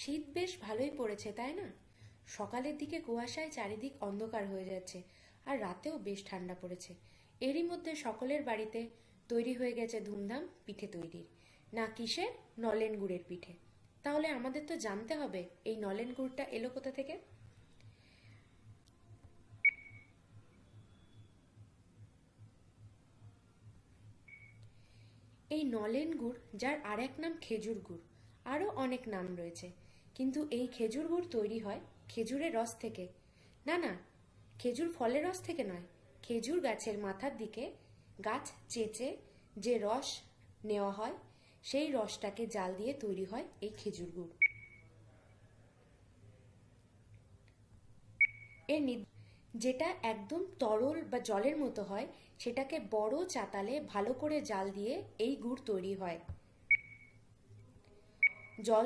শীত বেশ ভালোই পড়েছে, তাই না? সকালের দিকে কুয়াশায় চারিদিক অন্ধকার হয়ে যাচ্ছে, আর রাতেও বেশ ঠান্ডা পড়েছে। এরই মধ্যে সকলের বাড়িতে তৈরি হয়ে গেছে ধুমধাম পিঠে তৈরির। না কিসের? নলেন গুড়ের পিঠে। তাহলে আমাদের তো জানতে হবে এই নলেন গুড়টা এলো কোথা থেকে। এই নলেন গুড়, যার আর এক নাম খেজুর গুড়, আরও অনেক নাম রয়েছে, কিন্তু এই খেজুর গুড় তৈরি হয় খেজুরের রস থেকে। না না, খেজুর ফলের রস থেকে নয়। খেজুর গাছের মাথার দিকে গাছ চেঁচে যে রস নেওয়া হয়, সেই রসটাকে জাল দিয়ে তৈরি হয় এই খেজুর গুড়। এর যেটা একদম তরল বা জলের মতো হয়, সেটাকে বড় চাতালে ভালো করে জাল দিয়ে এই গুড় তৈরি হয়। জল